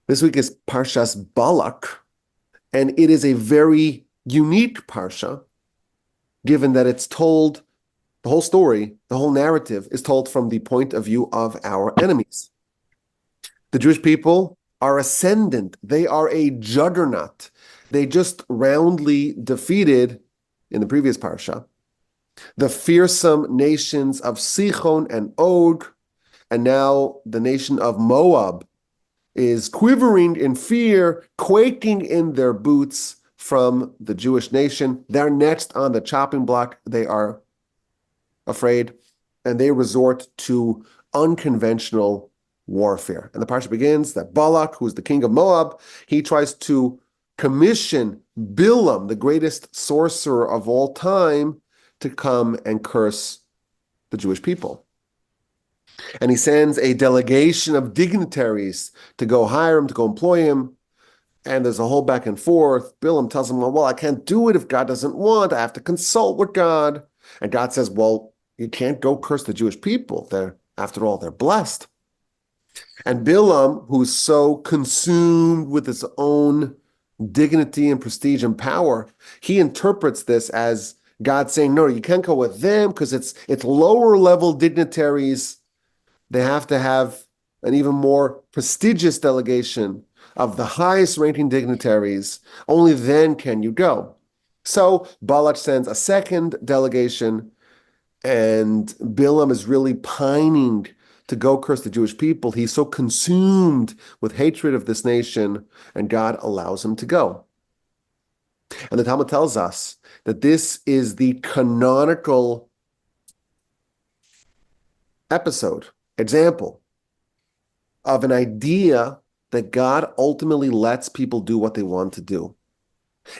This week is Parshas Balak, and it is a very unique Parsha, given that it's told, the whole story, the whole narrative is told from the point of view of our enemies. The Jewish people are ascendant. They are a juggernaut. They just roundly defeated, in the previous Parsha, the fearsome nations of Sichon and Og, and now the nation of Moab is quivering in fear, quaking in their boots from the Jewish nation. They're next on the chopping block. They are afraid, and they resort to unconventional warfare. And the parsha begins that Balak, who's the king of Moab, he tries to commission Bilam, the greatest sorcerer of all time, to come and curse the Jewish people. And he sends a delegation of dignitaries to go hire him, to go employ him. And there's a whole back and forth. Bilam tells him, well, I can't do it if God doesn't want. I have to consult with God. And God says, well, you can't go curse the Jewish people. After all, they're blessed. And Bilam, who's so consumed with his own dignity and prestige and power, he interprets this as God saying, no, you can't go with them because it's lower level dignitaries. They have to have an even more prestigious delegation of the highest ranking dignitaries. Only then can you go. So Balak sends a second delegation, and Bilam is really pining to go curse the Jewish people. He's so consumed with hatred of this nation, and God allows him to go. And the Talmud tells us that this is the canonical example of an idea that God ultimately lets people do what they want to do.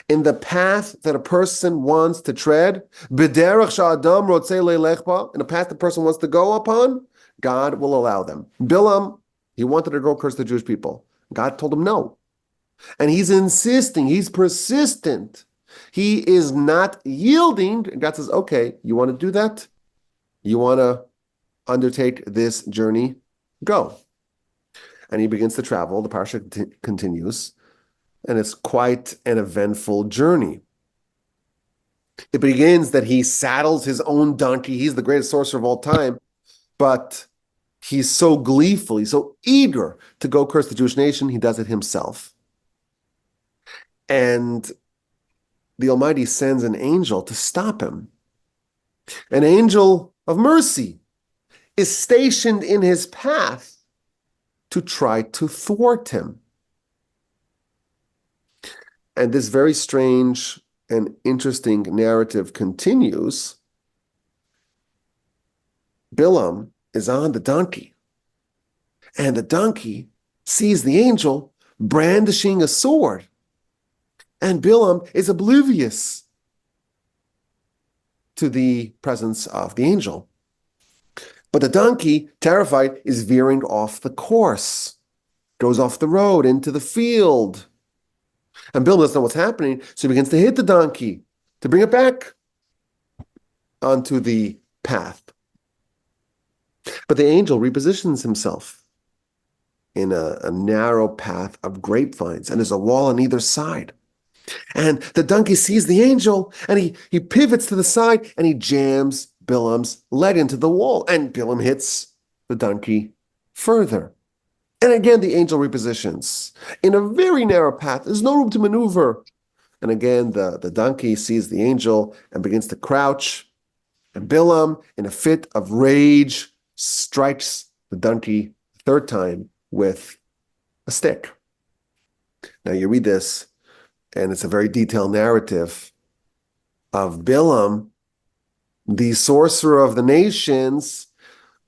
In the path that a person wants to tread, in the path the person wants to go upon, God will allow them. Bilam, he wanted to go curse the Jewish people. God told him no. And he's insisting, he's persistent. He is not yielding. God says, okay, you want to do that? You want to undertake this journey? Go. And he begins to travel. The parsha continues, and it's quite an eventful journey. It begins that he saddles his own donkey. He's the greatest sorcerer of all time, but he's so gleeful, he's so eager to go curse the Jewish nation, he does it himself. And the Almighty sends an angel to stop him. An angel of mercy is stationed in his path to try to thwart him. And this very strange and interesting narrative continues. Bilam is on the donkey, and the donkey sees the angel brandishing a sword, and Bilam is oblivious to the presence of the angel. But the donkey, terrified, is veering off the course, goes off the road into the field. And Bilam doesn't know what's happening, so he begins to hit the donkey to bring it back onto the path. But the angel repositions himself in a narrow path of grapevines, and there's a wall on either side. And the donkey sees the angel, and he pivots to the side, and he jams Bilam's leg into the wall, and Bilam hits the donkey further. And again, the angel repositions in a very narrow path. There's no room to maneuver. And again, the donkey sees the angel and begins to crouch. And Bilam, in a fit of rage, strikes the donkey the third time with a stick. Now you read this, and it's a very detailed narrative of Bilam, the sorcerer of the nations,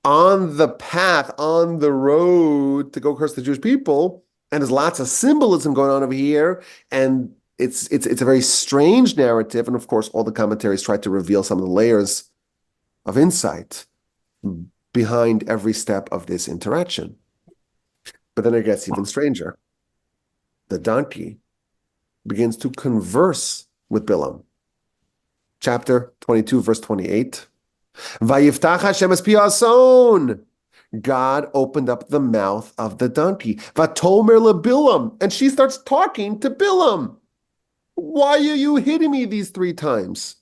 on the path, on the road to go curse the Jewish people. And there's lots of symbolism going on over here. And it's a very strange narrative. And of course, all the commentaries try to reveal some of the layers of insight behind every step of this interaction. But then it gets even stranger. The donkey begins to converse with Bilam. Chapter 22, verse 28. Vayiftach Hashem es pi hason. God opened up the mouth of the donkey. Vatomer leBilam, and she starts talking to Bilam. Why are you hitting me these 3 times?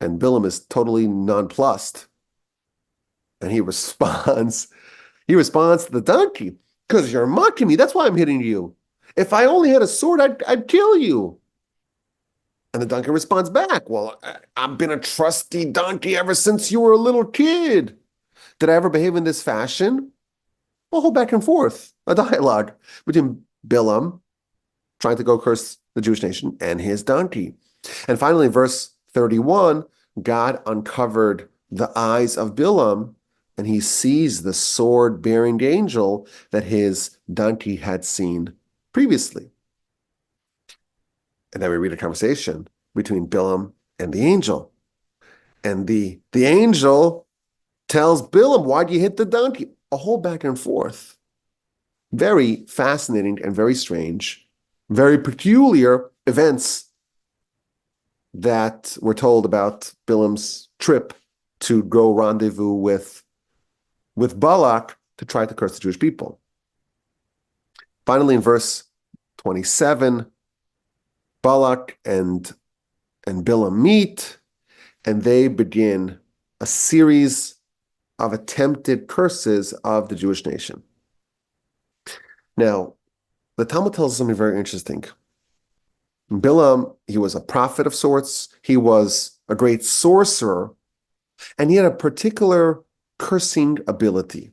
And Bilam is totally nonplussed. And he responds to the donkey, because you're mocking me. That's why I'm hitting you. If I only had a sword, I'd kill you. And the donkey responds back, well, I've been a trusty donkey ever since you were a little kid. Did I ever behave in this fashion? A whole back and forth, a dialogue between Bilam trying to go curse the Jewish nation and his donkey. And finally, verse 31, God uncovered the eyes of Bilam, and he sees the sword-bearing angel that his donkey had seen previously. And then we read a conversation between Bilam and the angel. And the angel tells Bilam, why do you hit the donkey? A whole back and forth. Very fascinating and very strange, very peculiar events that we're told about Bilam's trip to go rendezvous with Balak to try to curse the Jewish people. Finally, in verse 27, Balak and Bilam meet, and they begin a series of attempted curses of the Jewish nation. Now, the Talmud tells us something very interesting. Bilam, he was a prophet of sorts. He was a great sorcerer, and he had a particular cursing ability.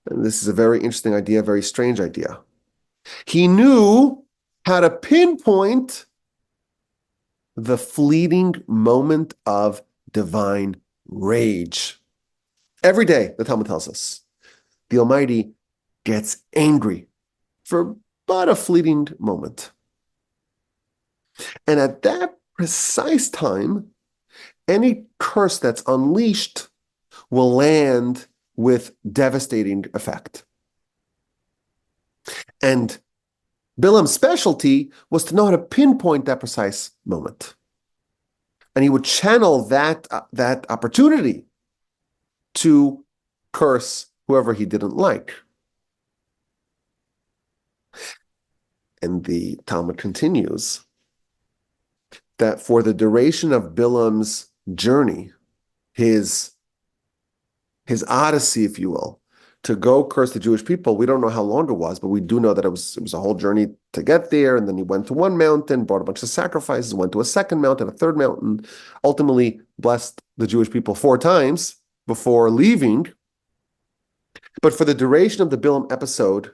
And this is a very interesting idea, a very strange idea. He knew how to pinpoint the fleeting moment of divine rage. Every day, the Talmud tells us, the Almighty gets angry for but a fleeting moment. And at that precise time, any curse that's unleashed will land with devastating effect. And Bilam's specialty was to know how to pinpoint that precise moment. And he would channel that opportunity to curse whoever he didn't like. And the Talmud continues that for the duration of Bilam's journey, his odyssey, if you will, to go curse the Jewish people, we don't know how long it was, but we do know that it was a whole journey to get there. And then he went to one mountain, brought a bunch of sacrifices, went to a second mountain, a third mountain, ultimately blessed the Jewish people 4 times before leaving. But for the duration of the Bilam episode,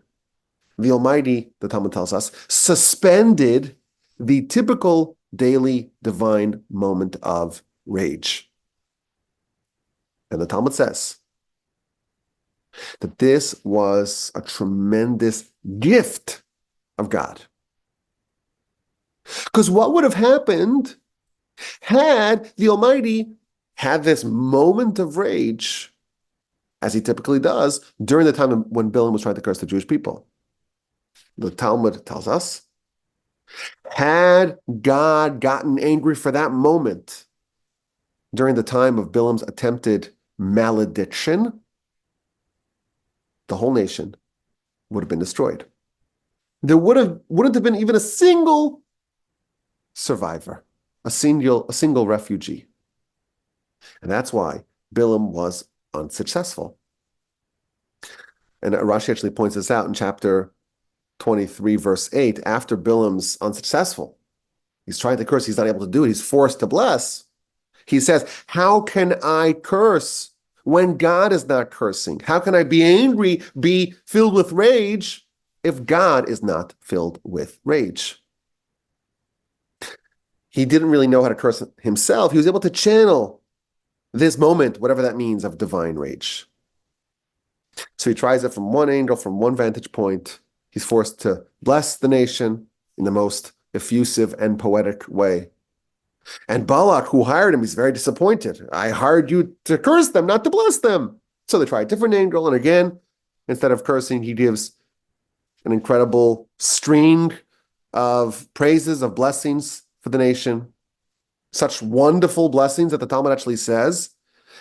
the Almighty, the Talmud tells us, suspended the typical daily divine moment of rage. And the Talmud says that this was a tremendous gift of God. Because what would have happened had the Almighty had this moment of rage, as he typically does, during the time when Bilam was trying to curse the Jewish people? The Talmud tells us, had God gotten angry for that moment during the time of Bilam's attempted malediction, the whole nation would have been destroyed. There wouldn't have been even a single survivor, a single refugee. And that's why Bilam was unsuccessful. And Rashi actually points this out in chapter 23, verse 8. After Bilam's unsuccessful, he's trying to curse, he's not able to do it, he's forced to bless. He says, how can I curse when God is not cursing? How can I be angry, be filled with rage, if God is not filled with rage? He didn't really know how to curse himself. He was able to channel this moment, whatever that means, of divine rage. So he tries it from one angle, from one vantage point. He's forced to bless the nation in the most effusive and poetic way. And Balak, who hired him, he's very disappointed. I hired you to curse them, not to bless them. So they try a different angle. And again, instead of cursing, he gives an incredible string of praises, of blessings for the nation. Such wonderful blessings that the Talmud actually says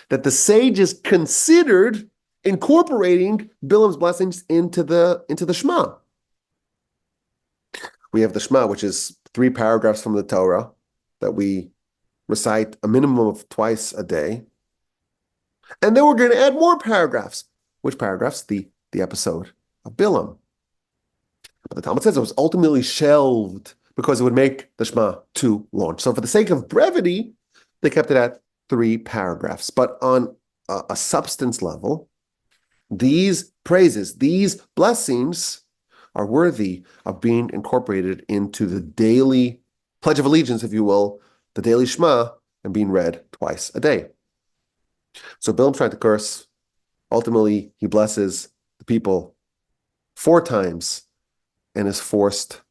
that the sages considered incorporating Bilam's blessings into the Shema. We have the Shema, which is 3 paragraphs from the Torah that we recite a minimum of twice a day. And then we're going to add more paragraphs. Which paragraphs? The episode of Bilam. But the Talmud says it was ultimately shelved because it would make the Shema too long. So for the sake of brevity, they kept it at 3 paragraphs. But on a substance level, these praises, these blessings are worthy of being incorporated into the daily Pledge of Allegiance, if you will, the daily Shema, and being read twice a day. So Bilam's trying to curse. Ultimately, he blesses the people 4 times and is forced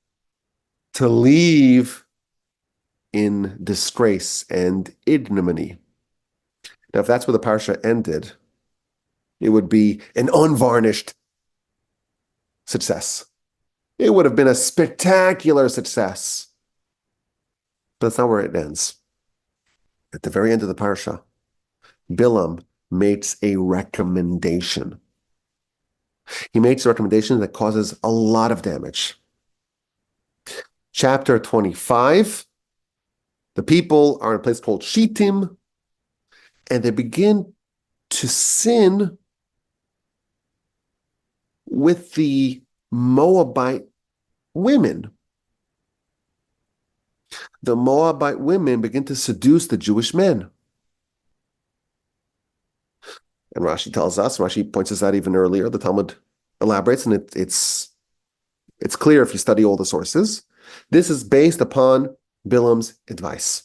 to leave in disgrace and ignominy. Now, if that's where the parsha ended, it would be an unvarnished success. It would have been a spectacular success. But that's not where it ends. At the very end of the parsha, Bilam makes a recommendation. He makes a recommendation that causes a lot of damage. Chapter 25, the people are in a place called Shittim, and they begin to sin with the Moabite women. The Moabite women begin to seduce the Jewish men. And Rashi tells us, Rashi points us out even earlier, the Talmud elaborates, and it's clear if you study all the sources. This is based upon Bilam's advice.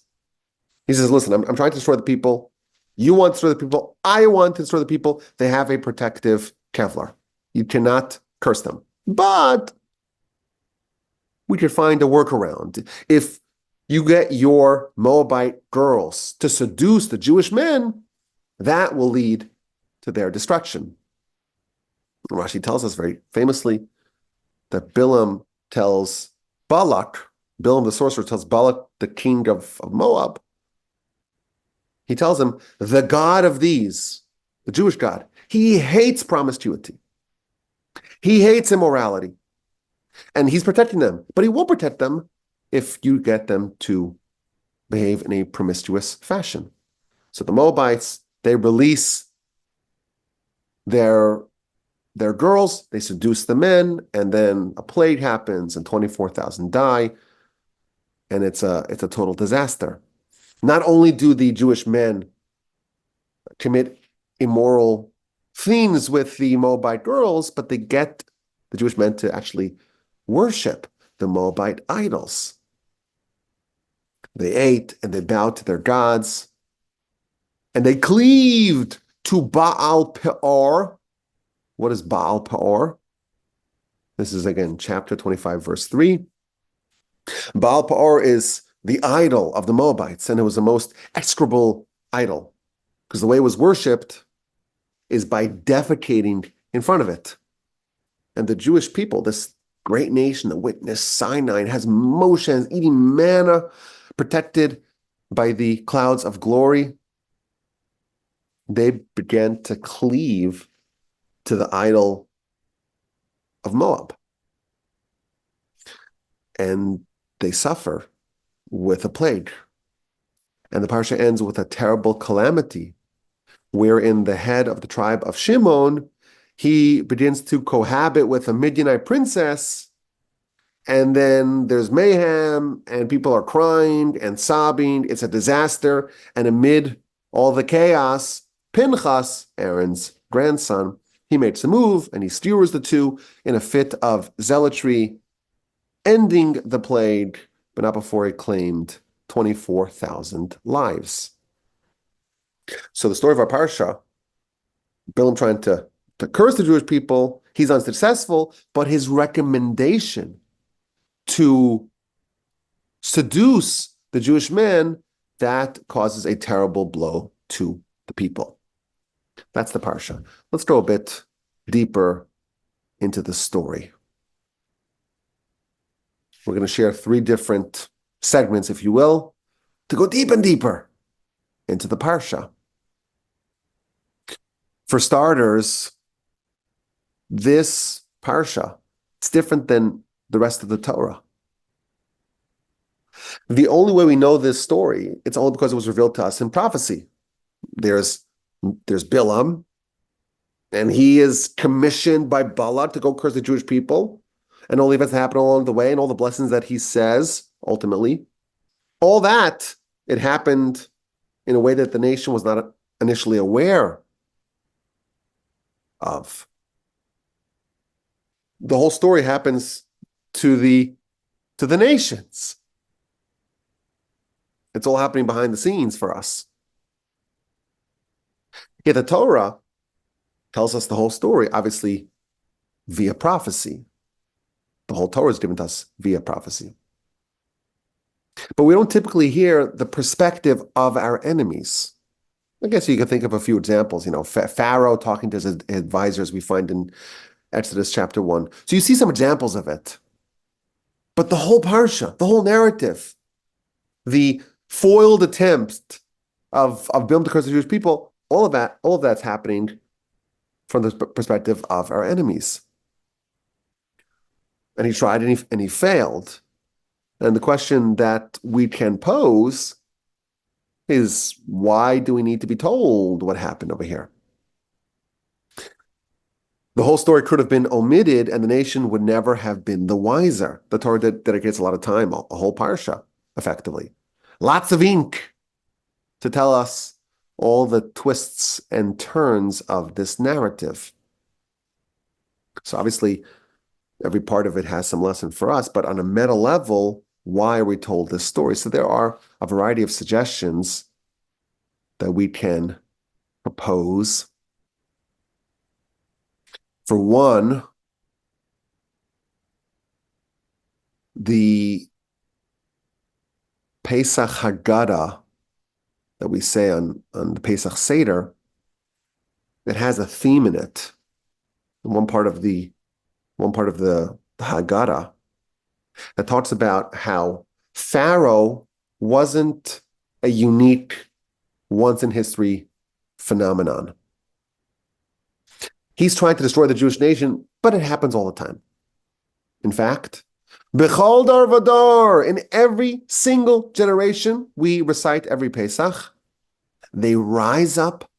He says, listen, I'm trying to destroy the people. You want to destroy the people. I want to destroy the people. They have a protective Kevlar. You cannot curse them. But we could find a workaround. If you get your Moabite girls to seduce the Jewish men, that will lead to their destruction. Rashi tells us very famously that Bilam tells Balak, Bilam the sorcerer tells Balak, the king of Moab, he tells him, the God of these, the Jewish God, he hates promiscuity. He hates immorality. And he's protecting them. But he won't protect them if you get them to behave in a promiscuous fashion. So the Moabites, they release their girls, they seduce the men, and then a plague happens and 24,000 die. And it's a total disaster. Not only do the Jewish men commit immoral things with the Moabite girls, but they get the Jewish men to actually worship the Moabite idols. They ate and they bowed to their gods, and they cleaved to Baal Peor. What is Baal Peor? This is again chapter 25, verse 3. Baal Peor is the idol of the Moabites, and it was the most execrable idol, because the way it was worshipped is by defecating in front of it. And the Jewish people, this great nation that witnessed Sinai, has Moshe is eating manna, protected by the clouds of glory, they began to cleave to the idol of Moab. And they suffer with a plague. And the parsha ends with a terrible calamity, wherein the head of the tribe of Shimon, he begins to cohabit with a Midianite princess, and then there's mayhem, and people are crying and sobbing. It's a disaster. And amid all the chaos, Pinchas, Aaron's grandson, he makes a move, and he skewers the two in a fit of zealotry, ending the plague, but not before he claimed 24,000 lives. So the story of our parsha, Bilam trying to curse the Jewish people, he's unsuccessful, but his recommendation to seduce the Jewish men, that causes a terrible blow to the people. That's the parsha. Let's go a bit deeper into the story. We're going to share 3 different segments, if you will, to go deep and deeper into the parsha. For starters, this parsha, it's different than the rest of the Torah. The only way we know this story, it's only because it was revealed to us in prophecy. There's Bilam, and he is commissioned by Balak to go curse the Jewish people, and all the events that happen along the way, and all the blessings that he says, ultimately. All that, it happened in a way that the nation was not initially aware of. The whole story happens to the nations. It's all happening behind the scenes for us. Yet the Torah tells us the whole story, obviously via prophecy. The whole Torah is given to us via prophecy. But we don't typically hear the perspective of our enemies. I guess you can think of a few examples. Pharaoh talking to his advisors, we find in Exodus chapter 1. So you see some examples of it. But the whole parsha, the whole narrative, the foiled attempt of Bilam to curse the Jewish people, all of that's happening from the perspective of our enemies. And he tried and he failed. And the question that we can pose is, why do we need to be told what happened over here? The whole story could have been omitted and the nation would never have been the wiser. The Torah dedicates a lot of time, a whole parsha, effectively. Lots of ink to tell us all the twists and turns of this narrative. So obviously, every part of it has some lesson for us, but on a meta level, why are we told this story? So there are a variety of suggestions that we can propose. For one, the Pesach Haggadah that we say on the Pesach Seder, it has a theme in it. And one part of the Haggadah that talks about how Pharaoh wasn't a unique, once-in-history phenomenon. He's trying to destroy the Jewish nation, but it happens all the time. In fact, B'chol dar vadar, in every single generation, we recite every Pesach, they rise up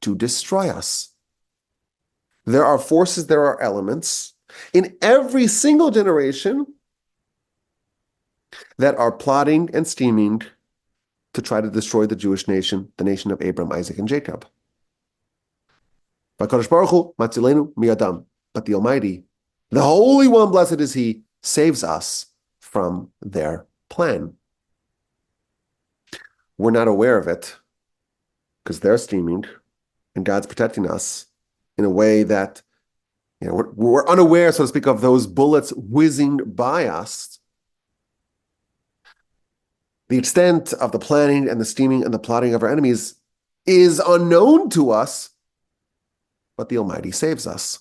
to destroy us. There are forces, there are elements in every single generation that are plotting and scheming to try to destroy the Jewish nation, the nation of Abraham, Isaac, and Jacob. But the Almighty, the Holy One, blessed is He, saves us from their plan. We're not aware of it because they're scheming and God's protecting us in a way that we're unaware, so to speak, of those bullets whizzing by us. The extent of the planning and the scheming and the plotting of our enemies is unknown to us, but the Almighty saves us.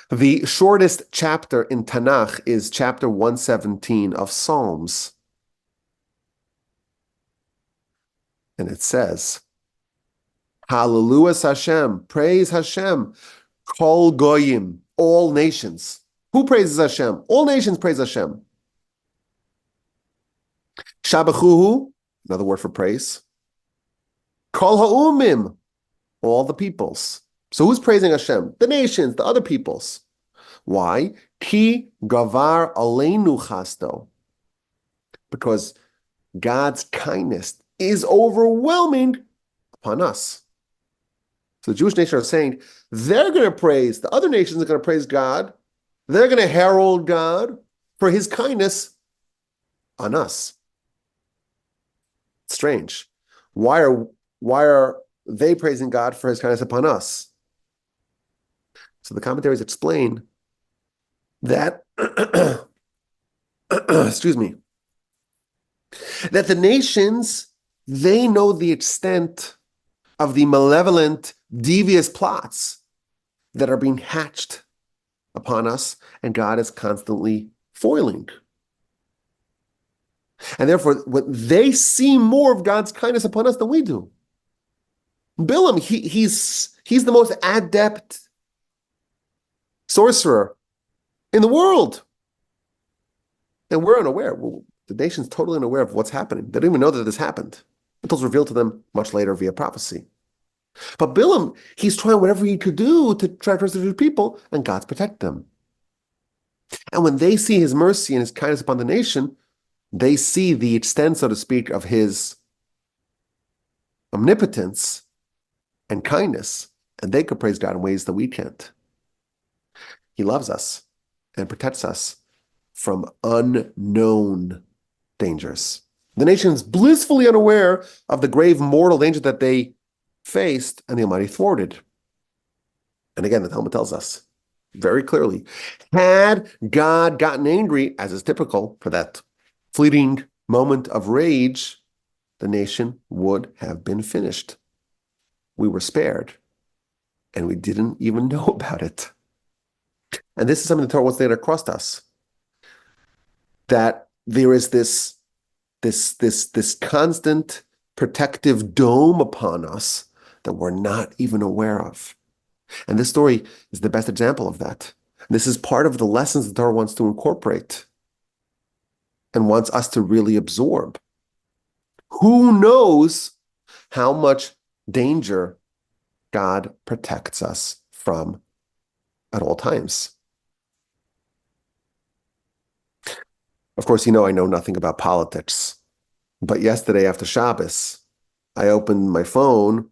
The shortest chapter in Tanakh is chapter 117 of Psalms. And it says, Hallelujah Hashem, praise Hashem, Kol Goyim, all nations. Who praises Hashem? All nations praise Hashem. Shabachuhu, another word for praise. Kol Ha'umim, all the peoples. So who's praising Hashem? The nations, the other peoples. Why? Ki gavar aleinu chasto. Because God's kindness is overwhelming upon us. So the Jewish nation are saying, they're going to praise, the other nations are going to praise God. They're going to herald God for His kindness on us. Strange. Why are they praising God for His kindness upon us? So the commentaries explain that, excuse me, that the nations, they know the extent of the malevolent, devious plots that are being hatched upon us, and God is constantly foiling. And therefore, they see more of God's kindness upon us than we do. Bilam, he's the most adept sorcerer in the world. And we're unaware. Well, the nation's totally unaware of what's happening. They don't even know that this happened until it's revealed to them much later via prophecy. But Bilam, he's trying whatever he could do to try to persecute people, and God's protect them. And when they see his mercy and his kindness upon the nation, they see the extent, so to speak, of his omnipotence and kindness, and they could praise God in ways that we can't. He loves us and protects us from unknown dangers. The nation is blissfully unaware of the grave mortal danger that they faced, and the Almighty thwarted. And again, the Talmud tells us very clearly, had God gotten angry, as is typical for that fleeting moment of rage, the nation would have been finished. We were spared, and we didn't even know about it. And this is something the Torah wants to lay across us, that there is this constant protective dome upon us that we're not even aware of. And this story is the best example of that. This is part of the lessons the Torah wants to incorporate and wants us to really absorb. Who knows how much danger God protects us from at all times? Of course, I know nothing about politics, but yesterday after Shabbos, I opened my phone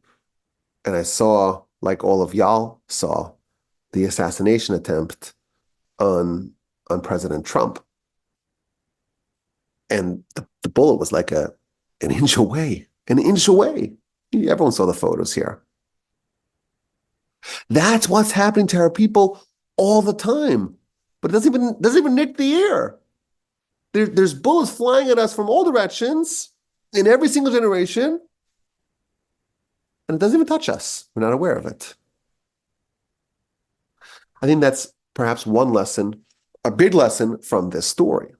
and I saw, like all of y'all saw, the assassination attempt on President Trump. And the bullet was like an inch away, Everyone saw the photos here. That's what's happening to our people all the time. But it doesn't even nick the air. There's bullets flying at us from all directions in every single generation, and it doesn't even touch us. We're not aware of it. I think that's perhaps one lesson, a big lesson from this story.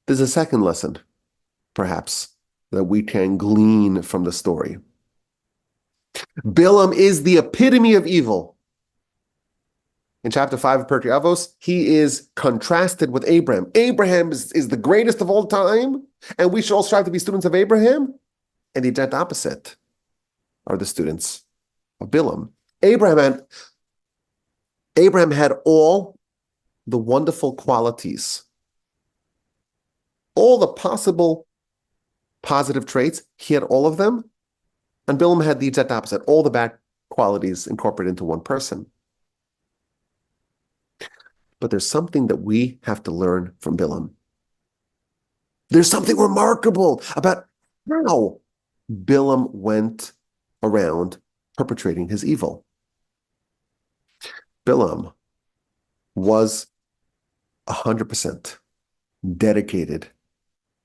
There's a second lesson, perhaps, that we can glean from the story. Bilam is the epitome of evil. In chapter 5 of Pirkei Avos, he is contrasted with Abraham. Abraham is the greatest of all time, and we should all strive to be students of Abraham. And the exact opposite are the students of Bilam. Abraham had all the wonderful qualities, all the possible positive traits. He had all of them. And Bilam had the exact opposite, all the bad qualities incorporated into one person. But there's something that we have to learn from Bilam. There's something remarkable about how Bilam went around perpetrating his evil. Bilam was 100% dedicated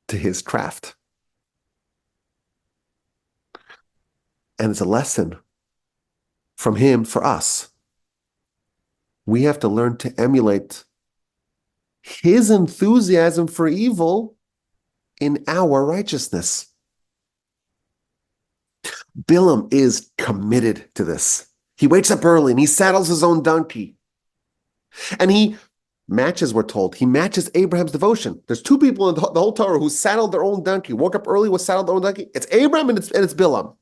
to his craft. And it's a lesson from him for us. We have to learn to emulate his enthusiasm for evil in our righteousness. Bilam is committed to this. He wakes up early and he saddles his own donkey. And he matches, we're told, he matches Abraham's devotion. There's two people in the whole Torah who saddled their own donkey, woke up early, saddled their own donkey. It's Abraham and it's Bilam.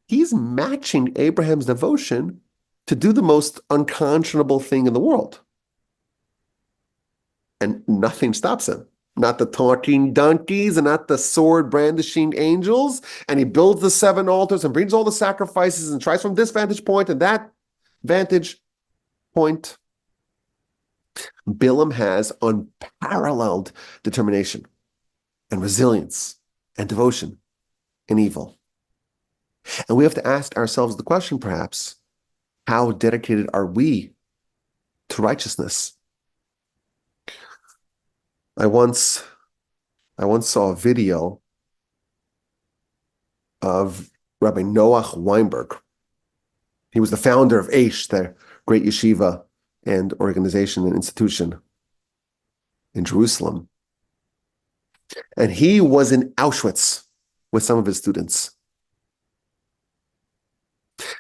He's matching Abraham's devotion to do the most unconscionable thing in the world. And nothing stops him. Not the talking donkeys and not the sword brandishing angels. And he builds the 7 altars and brings all the sacrifices and tries from this vantage point and that vantage point. Bilam has unparalleled determination and resilience and devotion in evil. And we have to ask ourselves the question, perhaps, how dedicated are we to righteousness? I once saw a video of Rabbi Noach Weinberg. He was the founder of Aish, the great yeshiva and organization and institution in Jerusalem. And he was in Auschwitz with some of his students.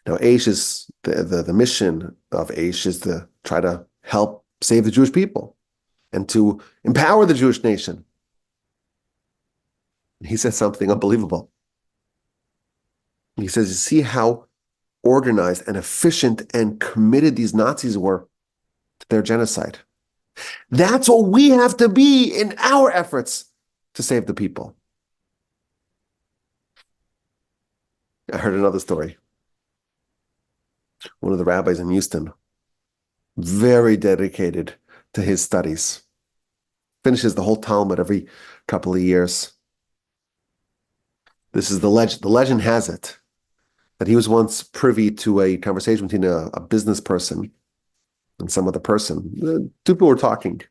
Now, Aish is the mission of Aish is to try to help save the Jewish people and to empower the Jewish nation. He says something unbelievable. He says, you see how organized and efficient and committed these Nazis were to their genocide. That's what we have to be in our efforts to save the people. I heard another story. One of the rabbis in Houston, very dedicated to his studies, finishes the whole Talmud every couple of years. This is the legend. The legend has it that he was once privy to a conversation between a business person and some other person. Two people were talking.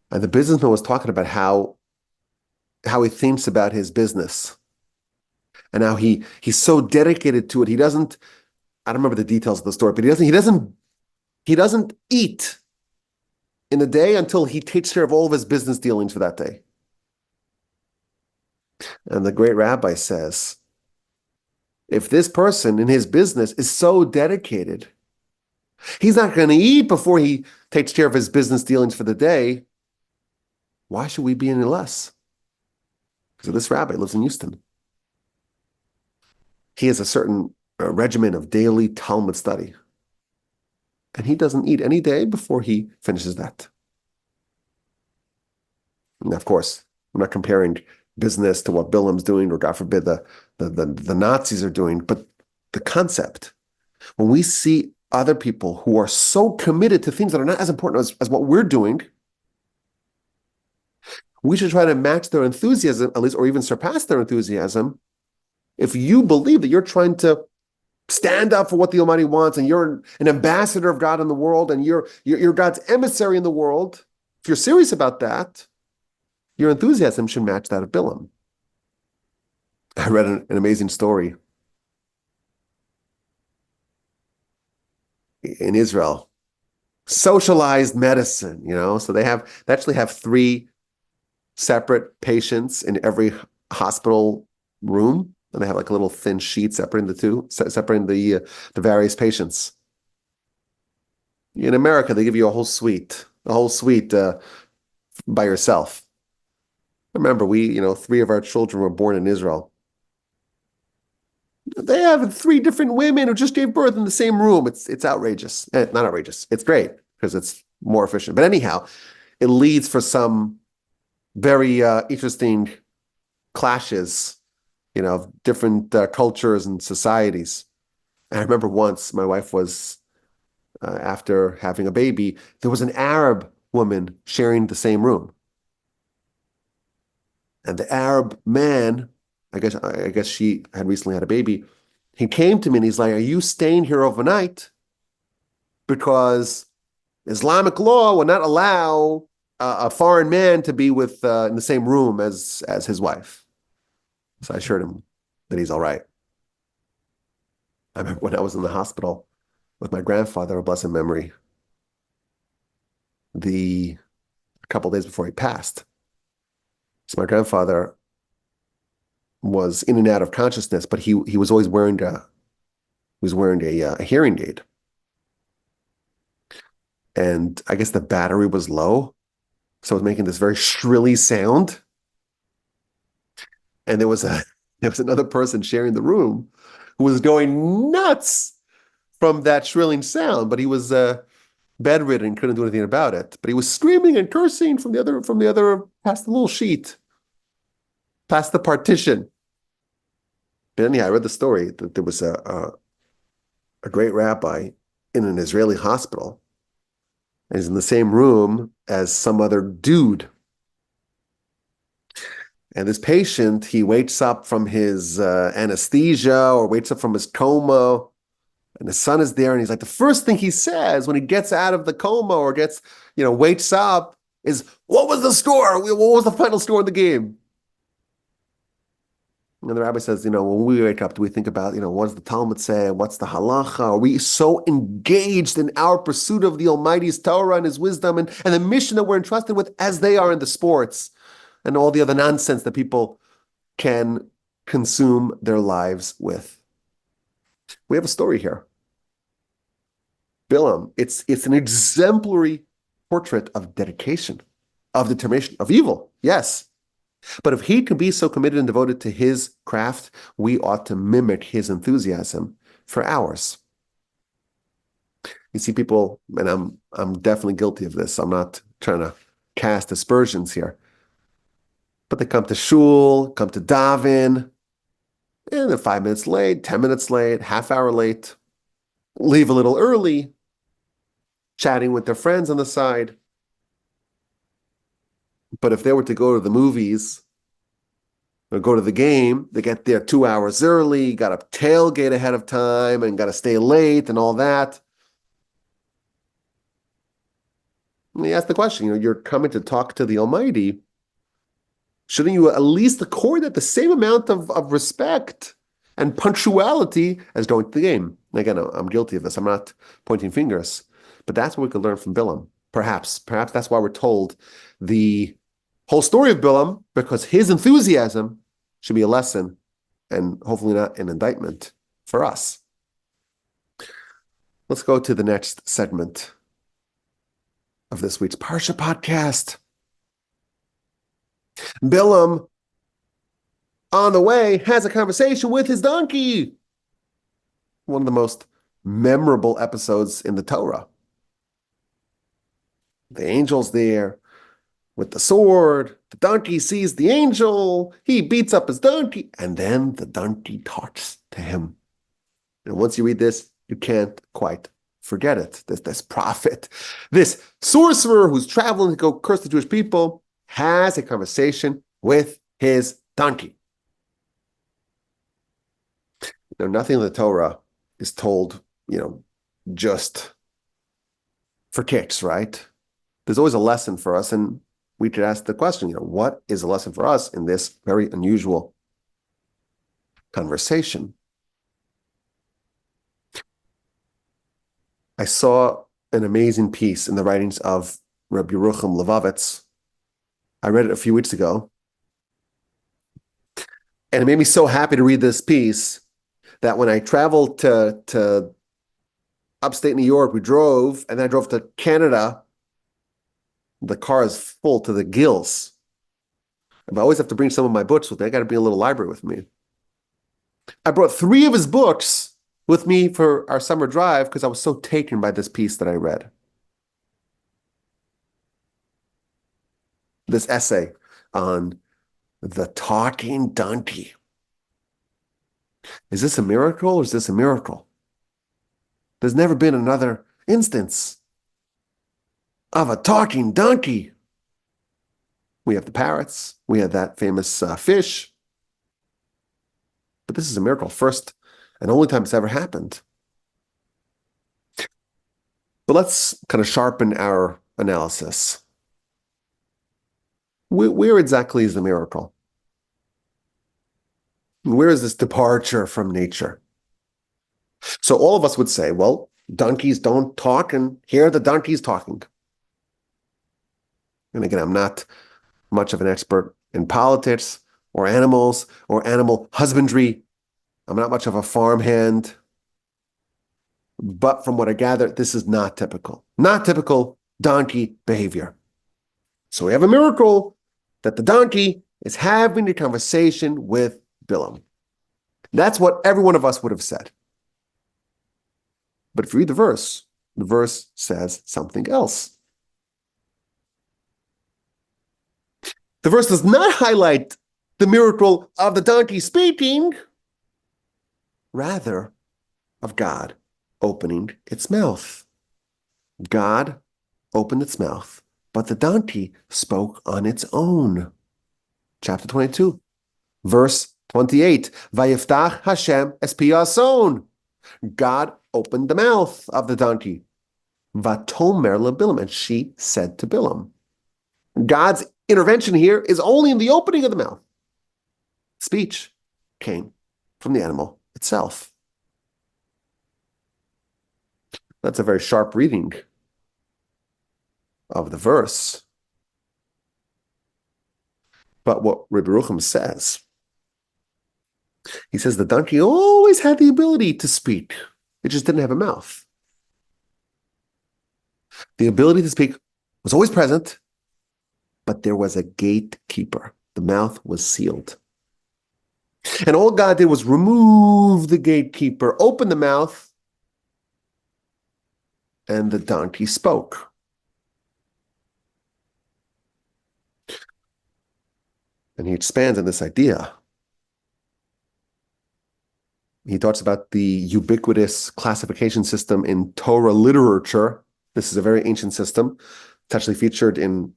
And the businessman was talking about how he thinks about his business and how he's so dedicated to it. He doesn't, I don't remember the details of the story, but he doesn't eat in a day until he takes care of all of his business dealings for that day. And the great rabbi says, if this person in his business is so dedicated, he's not going to eat before he takes care of his business dealings for the day. Why should we be any less? Because this rabbi lives in Houston. He has a certain regimen of daily Talmud study. And he doesn't eat any day before he finishes that. And of course, I'm not comparing business to what Bilam's doing, or God forbid the Nazis are doing, but the concept. When we see other people who are so committed to things that are not as important as what we're doing, we should try to match their enthusiasm, at least, or even surpass their enthusiasm. If you believe that you're trying to stand up for what the Almighty wants, and you're an ambassador of God in the world, and you're God's emissary in the world, if you're serious about that, your enthusiasm should match that of Bilam. I read an amazing story in Israel. Socialized medicine, so they actually have 3 separate patients in every hospital room, and they have like a little thin sheet separating the various patients. In America, they give you a whole suite by yourself. Remember, 3 of our children were born in Israel. They have 3 different women who just gave birth in the same room. It's outrageous. Not outrageous. It's great because it's more efficient. But anyhow, it leads for some very interesting clashes, of different cultures and societies. And I remember once my wife was, after having a baby, there was an Arab woman sharing the same room. And the Arab man, I guess she had recently had a baby, he came to me and he's like, are you staying here overnight? Because Islamic law will not allow a foreign man to be with in the same room as his wife. So I assured him that he's all right. I remember when I was in the hospital with my grandfather, of blessed memory, a couple of days before he passed. So my grandfather was in and out of consciousness, but he was always wearing a hearing aid. And I guess the battery was low, so it was making this very shrilly sound. And there was another person sharing the room who was going nuts from that shrilling sound, but he was bedridden, couldn't do anything about it. But he was screaming and cursing from the other past the little sheet, past the partition. But anyhow, I read the story that there was a great rabbi in an Israeli hospital, and he's in the same room as some other dude. And this patient, he wakes up from his anesthesia or wakes up from his coma, and his son is there, and he's like, the first thing he says when he gets out of the coma or wakes up is, what was the score? What was the final score of the game? And the rabbi says, when we wake up, do we think about, what does the Talmud say? What's the halacha? Are we so engaged in our pursuit of the Almighty's Torah and His wisdom and the mission that we're entrusted with as they are in the sports and all the other nonsense that people can consume their lives with. We have a story here. Bilam, it's an exemplary portrait of dedication, of determination, of evil, yes. But if he can be so committed and devoted to his craft, we ought to mimic his enthusiasm for ours. You see people, and I'm definitely guilty of this. I'm not trying to cast aspersions here. But they come to shul, come to daven, and they're 5 minutes late, 10 minutes late, half hour late, leave a little early, chatting with their friends on the side. But if they were to go to the movies or go to the game, they get there 2 hours early, got to tailgate ahead of time and got to stay late and all that. And you ask the question, you're coming to talk to the Almighty. Shouldn't you at least accord that the same amount of respect and punctuality as going to the game? And again, I'm guilty of this. I'm not pointing fingers. But that's what we could learn from Bilam. Perhaps that's why we're told the whole story of Bilam, because his enthusiasm should be a lesson and hopefully not an indictment for us. Let's go to the next segment of this week's Parsha podcast. Bilam, on the way, has a conversation with his donkey. One of the most memorable episodes in the Torah. The angel's there with the sword. The donkey sees the angel. He beats up his donkey. And then the donkey talks to him. And once you read this, you can't quite forget it. This prophet, this sorcerer who's traveling to go curse the Jewish people, has a conversation with his donkey. Now, nothing in the Torah is told, just for kicks, right? There's always a lesson for us, and we could ask the question, what is a lesson for us in this very unusual conversation? I saw an amazing piece in the writings of Rabbi Yerucham Levovitz. I read it a few weeks ago, and it made me so happy to read this piece that when I traveled to upstate New York, we drove, and then I drove to Canada. The car is full to the gills. I always have to bring some of my books with me. I got to bring a little library with me. I brought 3 of his books with me for our summer drive because I was so taken by this piece that I read. This essay on the talking donkey. Is this a miracle or is this a miracle? There's never been another instance of a talking donkey. We have the parrots. We have that famous fish. But this is a miracle. First and only time it's ever happened. But let's kind of sharpen our analysis. Where exactly is the miracle? Where is this departure from nature? So all of us would say, well, donkeys don't talk, and here the donkey's talking. And again, I'm not much of an expert in politics or animals or animal husbandry. I'm not much of a farmhand. But from what I gather, this is not typical. Not typical donkey behavior. So we have a miracle that the donkey is having a conversation with Bilam. That's what every one of us would have said. But if you read the verse says something else. The verse does not highlight the miracle of the donkey speaking, rather of God opening its mouth. God opened its mouth, but the donkey spoke on its own. Chapter 22, verse 28. Vayiftach Hashem es pi hason. God opened the mouth of the donkey. Vatomer leBilam, and she said to Bilam. God's intervention here is only in the opening of the mouth. Speech came from the animal itself. That's a very sharp reading of the verse. But what Rabbi Yerucham says He says the donkey always had the ability to speak. It just didn't have a mouth. The ability to speak was always present, but there was a gatekeeper. The mouth was sealed. And all God did was remove the gatekeeper, open the mouth, and the donkey spoke. And he expands on this idea. He talks about the ubiquitous classification system in Torah literature. This is a very ancient system. It's actually featured in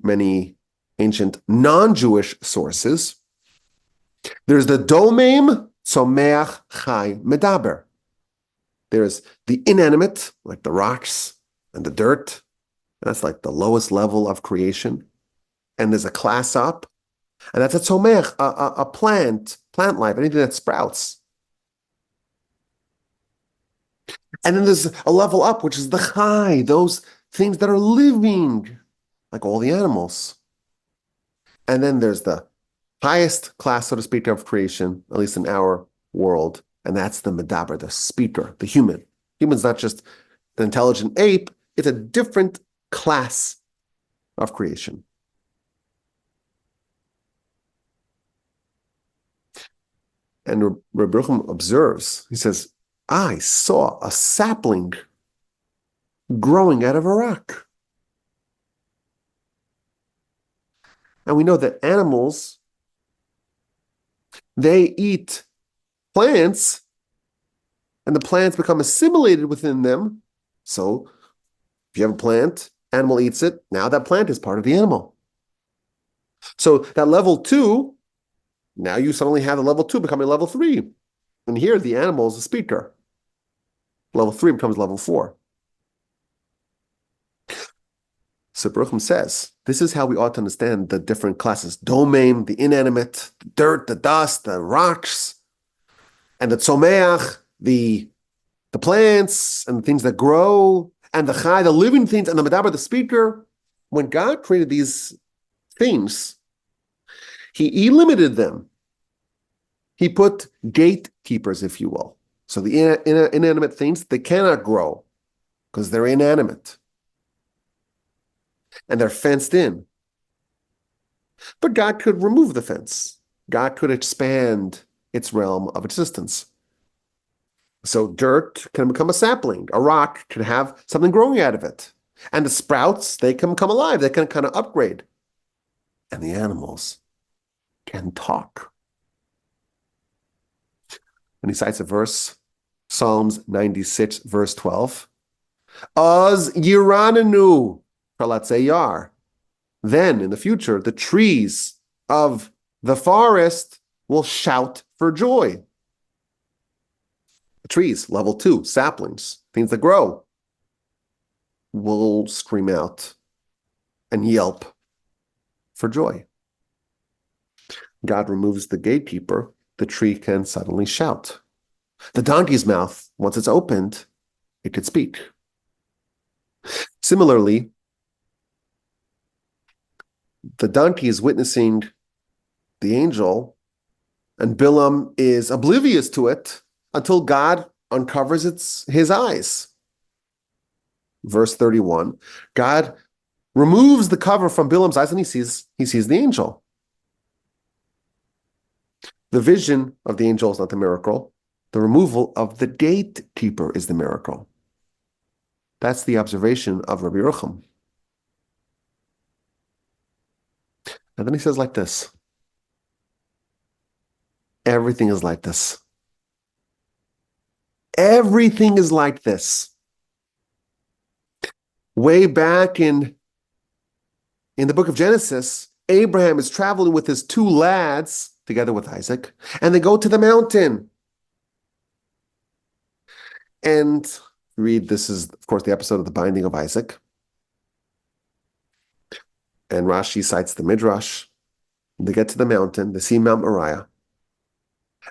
many ancient non-Jewish sources. There's the domain, tzomeach, chai, medaber. There's the inanimate, like the rocks and the dirt. That's like the lowest level of creation. And there's a class up, and that's a tzomeach, a plant life, anything that sprouts. And then there's a level up, which is the chai, those things that are living, like all the animals. And then there's the highest class, so to speak, of creation, at least in our world, and that's the medaber, the speaker, the human. Human's not just an intelligent ape, it's a different class of creation. And Rabbi Yaakov observes, he says, I saw a sapling growing out of a rock. And we know that animals, they eat plants, and the plants become assimilated within them. So if you have a plant, animal eats it, now that plant is part of the animal. So that level 2, now you suddenly have the level 2 becoming level 3. And here the animal is a speaker. Level 3 becomes level 4. So Baruch says, this is how we ought to understand the different classes. Domain, the inanimate, the dirt, the dust, the rocks, and the tzomeach, the plants, and the things that grow, and the chai, the living things, and the medaber, the speaker. When God created these things, he limited them. He put gatekeepers, if you will. So the inanimate things, they cannot grow because they're inanimate. And they're fenced in. But God could remove the fence. God could expand its realm of existence. So dirt can become a sapling. A rock can have something growing out of it. And the sprouts, they can come alive. They can kind of upgrade. And the animals can talk. And he cites a verse, Psalms 96, verse 12. Az yiranenu pralatzeyar. Then, in the future, the trees of the forest will shout for joy. The trees, level 2, saplings, things that grow, will scream out and yelp for joy. God removes the gatekeeper, the tree can suddenly shout. The donkey's mouth, once it's opened, it could speak. Similarly, the donkey is witnessing the angel, and Bilam is oblivious to it until God uncovers his eyes. Verse 31, God removes the cover from Bilam's eyes and he sees the angel. The vision of the angel is not the miracle. The removal of the gatekeeper is the miracle. That's the observation of Rabbi Yaakov. And then he says like this. Everything is like this. Everything is like this. Way back in the book of Genesis, Abraham is traveling with his 2 lads, together with Isaac, and they go to the mountain. And this is, of course, the episode of the binding of Isaac. And Rashi cites the Midrash. They get to the mountain, they see Mount Moriah,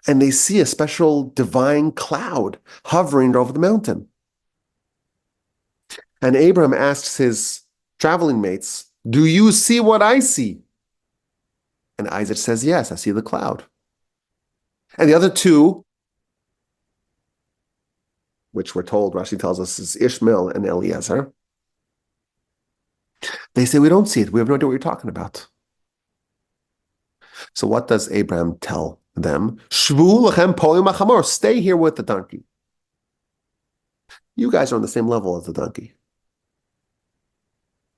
and they see a special divine cloud hovering over the mountain. And Abraham asks his traveling mates, do you see what I see? And Isaac says, yes, I see the cloud. And the other two, which we're told, Rashi tells us, is Ishmael and Eliezer. They say, we don't see it. We have no idea what you're talking about. So what does Abraham tell them? Shvu lechem poim achamor. Stay here with the donkey. You guys are on the same level as the donkey.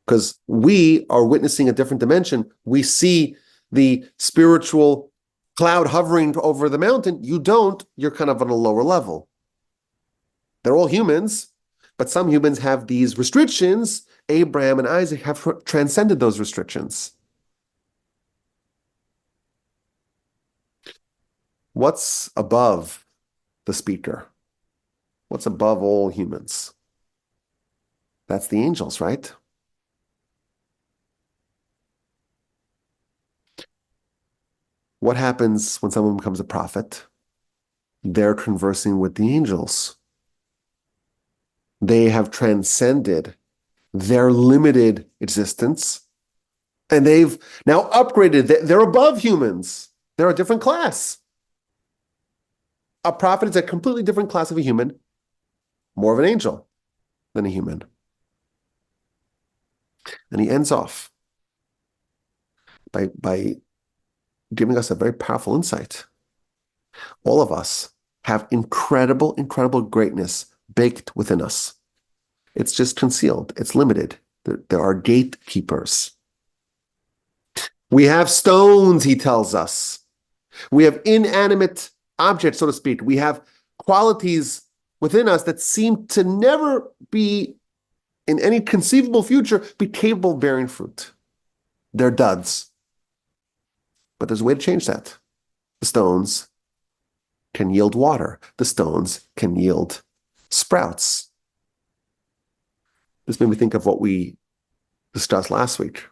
Because we are witnessing a different dimension. We see the spiritual cloud hovering over the mountain. You don't. You're kind of on a lower level. They're all humans, but some humans have these restrictions. Abraham and Isaac have transcended those restrictions. What's above the speaker? What's above all humans? That's the angels, right? What happens when someone becomes a prophet? They're conversing with the angels. They have transcended their limited existence, and they've now upgraded. They're above humans. They're a different class. A prophet is a completely different class of a human, more of an angel than a human. And he ends off by giving us a very powerful insight. All of us have incredible, incredible greatness baked within us. It's just concealed. It's limited. There are gatekeepers. We have stones, he tells us. We have inanimate objects, so to speak. We have qualities within us that seem to never be, in any conceivable future, be capable of bearing fruit. They're duds. But there's a way to change that. The stones can yield water. The stones can yield sprouts. This made me think of what we discussed last week.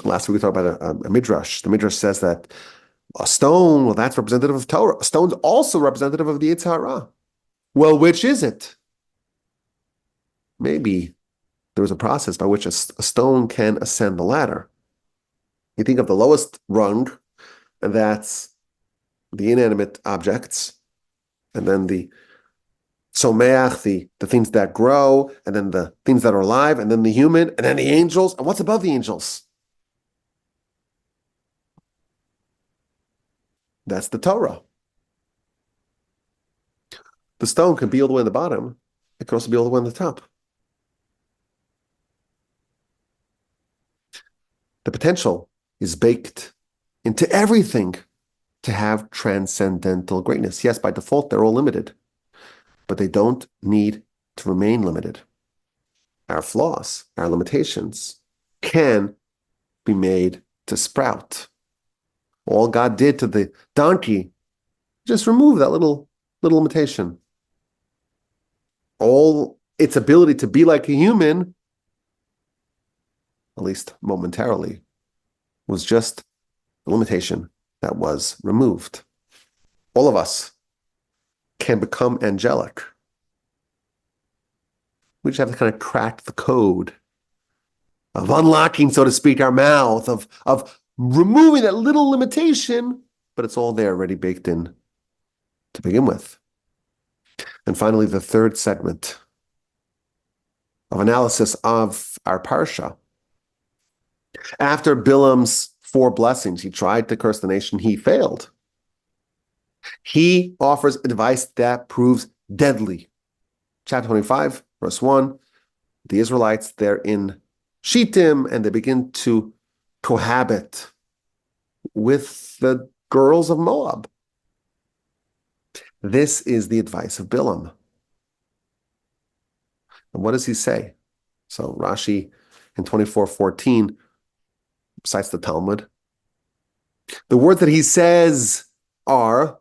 Last week we talked about a midrash. The midrash says that a stone, well, that's representative of Torah. A stone's also representative of the Yetzer Hara. Well, which is it? Maybe there was a process by which a stone can ascend the ladder. You think of the lowest rung, and that's the inanimate objects, and then the someach, the things that grow, and then the things that are alive, and then the human, and then the angels. And what's above the angels? That's the Torah. The stone can be all the way on the bottom. It can also be all the way on the top. The potential is baked into everything to have transcendental greatness. Yes, by default, they're all limited, but they don't need to remain limited. Our flaws, our limitations can be made to sprout. All God did to the donkey, just remove that little limitation. All its ability to be like a human, at least momentarily, was just a limitation that was removed. All of us can become angelic. We just have to kind of crack the code of unlocking, so to speak, our mouth, of removing that little limitation, but it's all there already baked in to begin with. And finally, the third segment of analysis of our Parsha. After Bilam's 4 blessings, he tried to curse the nation, he failed. He offers advice that proves deadly. Chapter 25, verse 1, the Israelites, they're in Shittim, and they begin to cohabit with the girls of Moab. This is the advice of Bilam. And what does he say? So Rashi in 24:14 cites the Talmud. The words that he says are,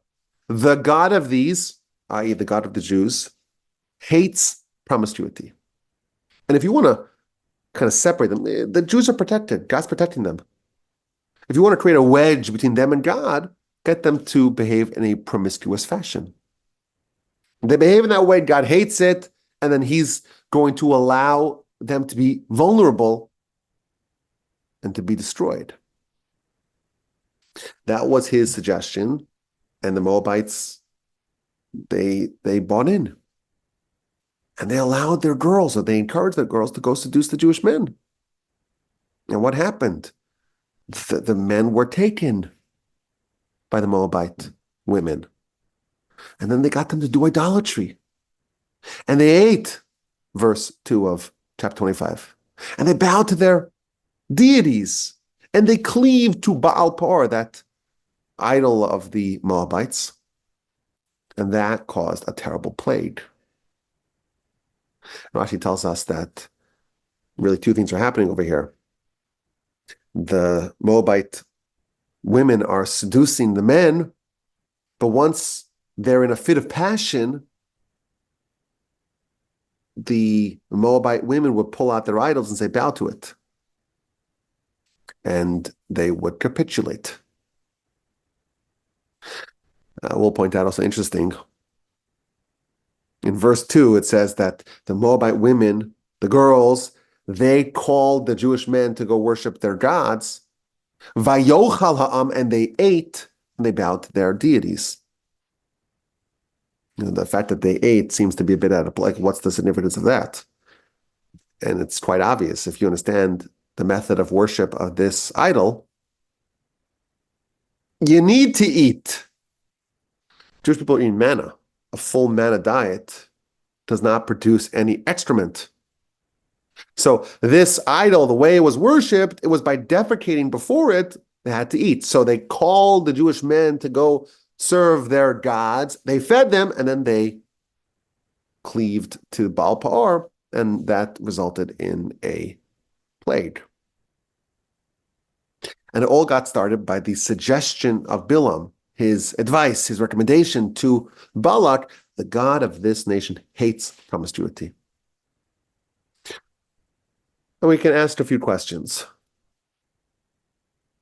the God of these, i.e. the God of the Jews, hates promiscuity. And if you want to kind of separate them, the Jews are protected. God's protecting them. If you want to create a wedge between them and God, get them to behave in a promiscuous fashion. They behave in that way, God hates it, and then he's going to allow them to be vulnerable and to be destroyed. That was his suggestion And the Moabites, they bought in. And they allowed their girls, or they encouraged their girls to go seduce the Jewish men. And what happened? The men were taken by the Moabite women. And then they got them to do idolatry. And they ate, verse 2 of chapter 25. And they bowed to their deities. And they cleaved to Baal Peor, that idol of the Moabites. And that caused a terrible plague. Rashi tells us that really two things are happening over here. The Moabite women are seducing the men, but once they're in a fit of passion, the Moabite women would pull out their idols and say, bow to it. And they would capitulate. We'll point out also interesting. In verse 2, it says that the Moabite women, the girls, they called the Jewish men to go worship their gods. Vayochal ha'am, and they ate, and they bowed to their deities. The fact that they ate seems to be a bit out of, like, what's the significance of that? And it's quite obvious. If you understand the method of worship of this idol, you need to eat. Jewish people eat manna. A full manna diet does not produce any excrement. So this idol, the way it was worshipped, it was by defecating before it, they had to eat. So they called the Jewish men to go serve their gods. They fed them, and then they cleaved to Baal Peor, and that resulted in a plague. And it all got started by the suggestion of Bilam, his advice, his recommendation to Balak. The God of this nation hates promiscuity. And we can ask a few questions.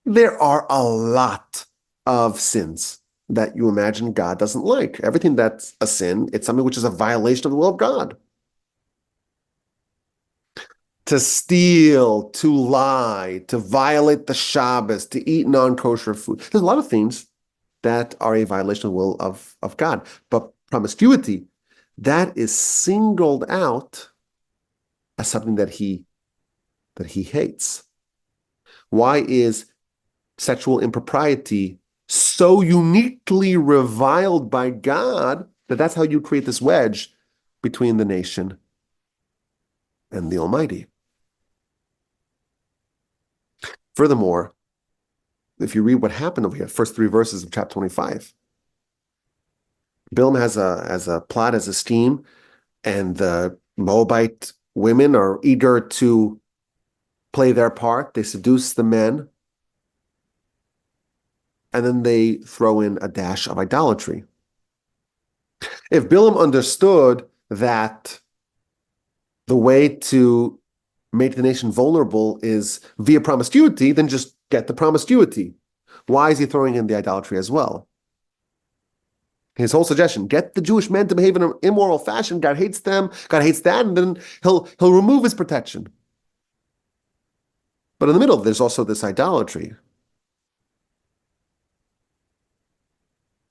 There are a lot of sins that you imagine God doesn't like. Everything that's a sin, it's something which is a violation of the will of God. To steal, to lie, to violate the Shabbos, to eat non-kosher food. There's a lot of things that are a violation of the will of God. But promiscuity, that is singled out as something that he hates. Why is sexual impropriety so uniquely reviled by God that that's how you create this wedge between the nation and the Almighty? Furthermore, if you read what happened over here, first 3 verses of chapter 25, Bilam has a plot, has a scheme, and the Moabite women are eager to play their part. They seduce the men, and then they throw in a dash of idolatry. If Bilam understood that the way to make the nation vulnerable is via promiscuity, then just get the promiscuity. Why is he throwing in the idolatry as well? His whole suggestion, get the Jewish men to behave in an immoral fashion. God hates them, God hates that, and then he'll remove his protection. But in the middle, there's also this idolatry.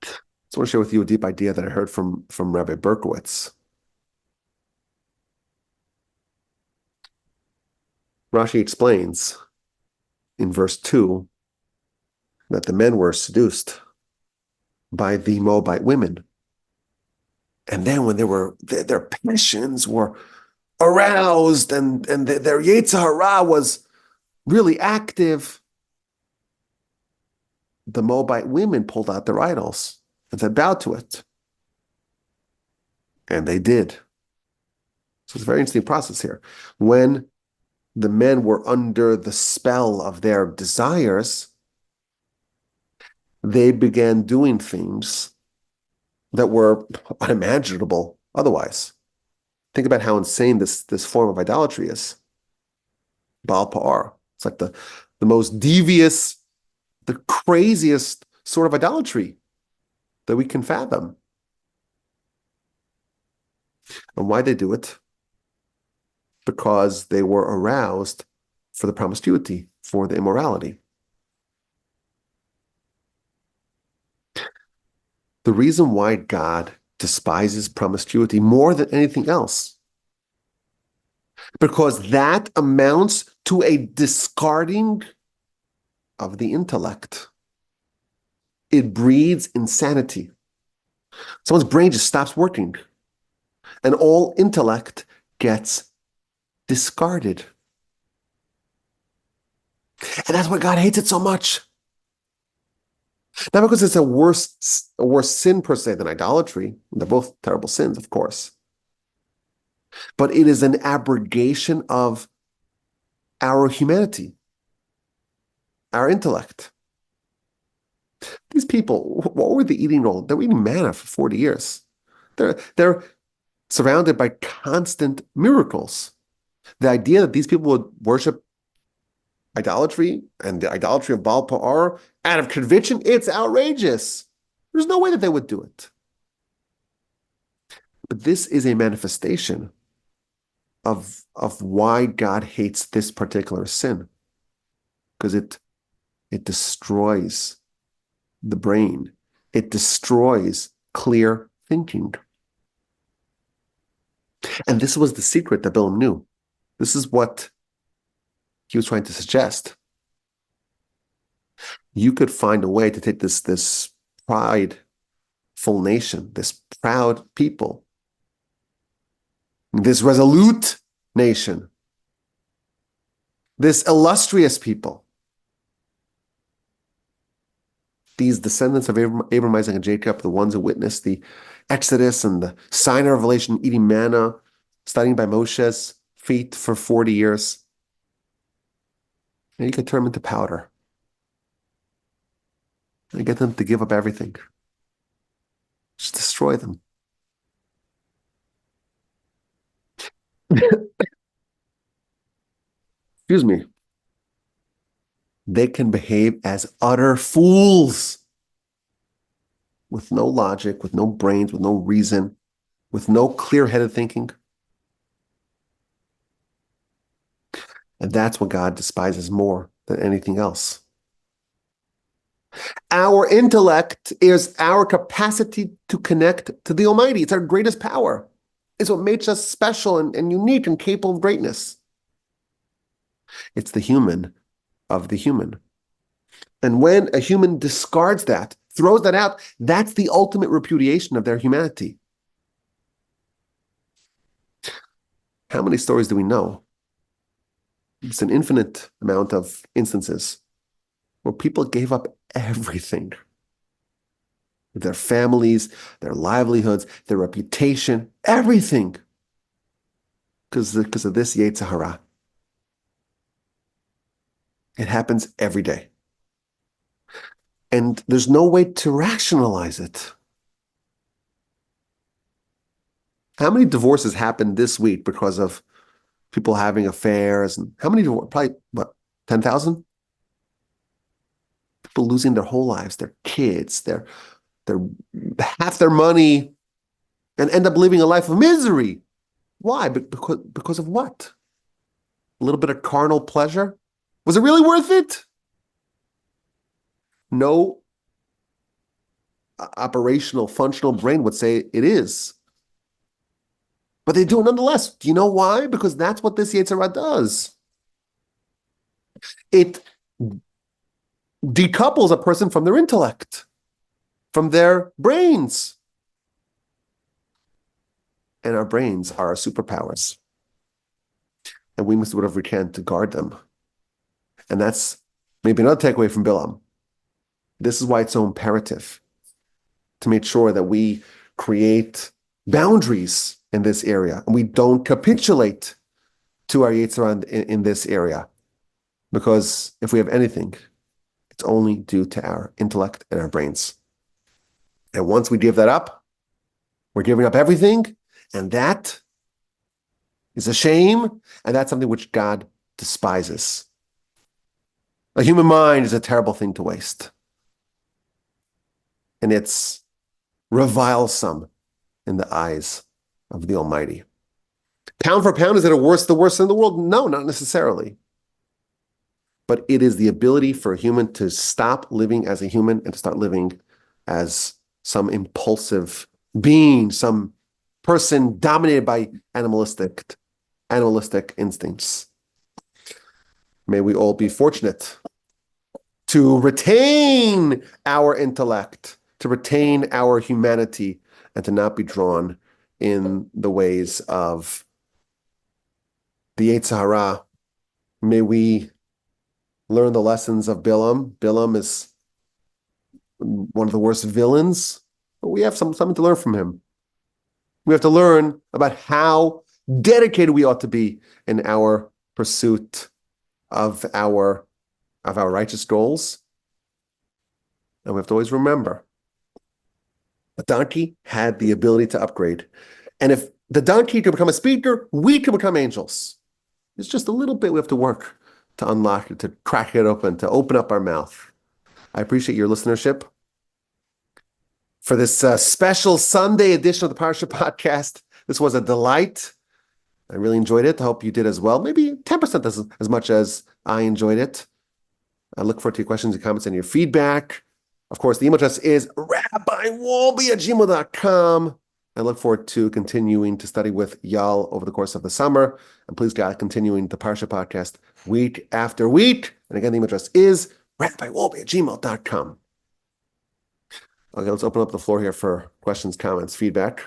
So I want to share with you a deep idea that I heard from Rabbi Berkowitz. Rashi explains in verse 2 that the men were seduced by the Moabite women. And then when their passions were aroused and their Yetzer Hara was really active, the Moabite women pulled out their idols and said, bow to it. And they did. So it's a very interesting process here. When the men were under the spell of their desires, they began doing things that were unimaginable otherwise. Think about how insane this form of idolatry is. Baal Peor. It's like the most devious, the craziest sort of idolatry that we can fathom. And why they do it? Because they were aroused for the promiscuity, for the immorality. The reason why God despises promiscuity more than anything else, because that amounts to a discarding of the intellect. It breeds insanity. Someone's brain just stops working, and all intellect gets discarded. And that's why God hates it so much. Not because it's a worse sin per se than idolatry. They're both terrible sins, of course. But it is an abrogation of our humanity, our intellect. These people, what were they eating all? They were eating manna for 40 years. They're surrounded by constant miracles. The idea that these people would worship idolatry and the idolatry of Baal Pa'ar out of conviction, it's outrageous. There's no way that they would do it. But this is a manifestation of why God hates this particular sin. Because it destroys the brain. It destroys clear thinking. And this was the secret that Bilam knew. This is what he was trying to suggest. You could find a way to take this prideful nation, this proud people, this resolute nation, this illustrious people, these descendants of Abraham, Isaac, and Jacob, the ones who witnessed the Exodus and the Sinai revelation, eating manna, studying by Moshe's feet for 40 years. And you could turn them into powder and get them to give up everything. Just destroy them. Excuse me. They can behave as utter fools with no logic, with no brains, with no reason, with no clear-headed thinking. And that's what God despises more than anything else. Our intellect is our capacity to connect to the Almighty. It's our greatest power. It's what makes us special and unique and capable of greatness. It's the human of the human. And when a human discards that, throws that out, that's the ultimate repudiation of their humanity. How many stories do we know? It's an infinite amount of instances where people gave up everything. Their families, their livelihoods, their reputation, everything. Because of this Yetzer Hara. It happens every day. And there's no way to rationalize it. How many divorces happened this week because of people having affairs? And how many divorces? Probably, 10,000? People losing their whole lives, their kids, their half their money, and end up living a life of misery. Why? Because of what? A little bit of carnal pleasure? Was it really worth it? No operational, functional brain would say it is. But they do it nonetheless. Do you know why? Because that's what this Yetzer Hara does. It decouples a person from their intellect, from their brains. And our brains are our superpowers. And we must do whatever we can to guard them. And that's maybe another takeaway from Bilam. This is why it's so imperative to make sure that we create boundaries in this area and we don't capitulate to our Yetzer Hara in this area. Because if we have anything, it's only due to our intellect and our brains. And once we give that up, we're giving up everything, and that is a shame, and that's something which God despises. A human mind is a terrible thing to waste. And it's revilesome in the eyes of the Almighty. Pound for pound, is it the worst in the world? No, not necessarily. But it is the ability for a human to stop living as a human and to start living as some impulsive being, some person dominated by animalistic instincts. May we all be fortunate to retain our intellect, to retain our humanity, and to not be drawn in the ways of the Yetzer Hara. May we learn the lessons of Bilam. Bilam is one of the worst villains, but we have something to learn from him. We have to learn about how dedicated we ought to be in our pursuit of our righteous goals. And we have to always remember, a donkey had the ability to upgrade. And if the donkey could become a speaker, we can become angels. It's just a little bit we have to work to unlock it, to crack it open, to open up our mouth. I appreciate your listenership. For this special Sunday edition of the Parshat podcast, this was a delight. I really enjoyed it. I hope you did as well. Maybe 10% as much as I enjoyed it. I look forward to your questions and comments and your feedback. Of course, the email address is rabbiwolbe@gmail.com. I look forward to continuing to study with y'all over the course of the summer. And please, God, continuing the Parshat podcast week after week. And again, the email address is rabbiwolbe@gmail.com. Okay, let's open up the floor here for questions, comments, feedback.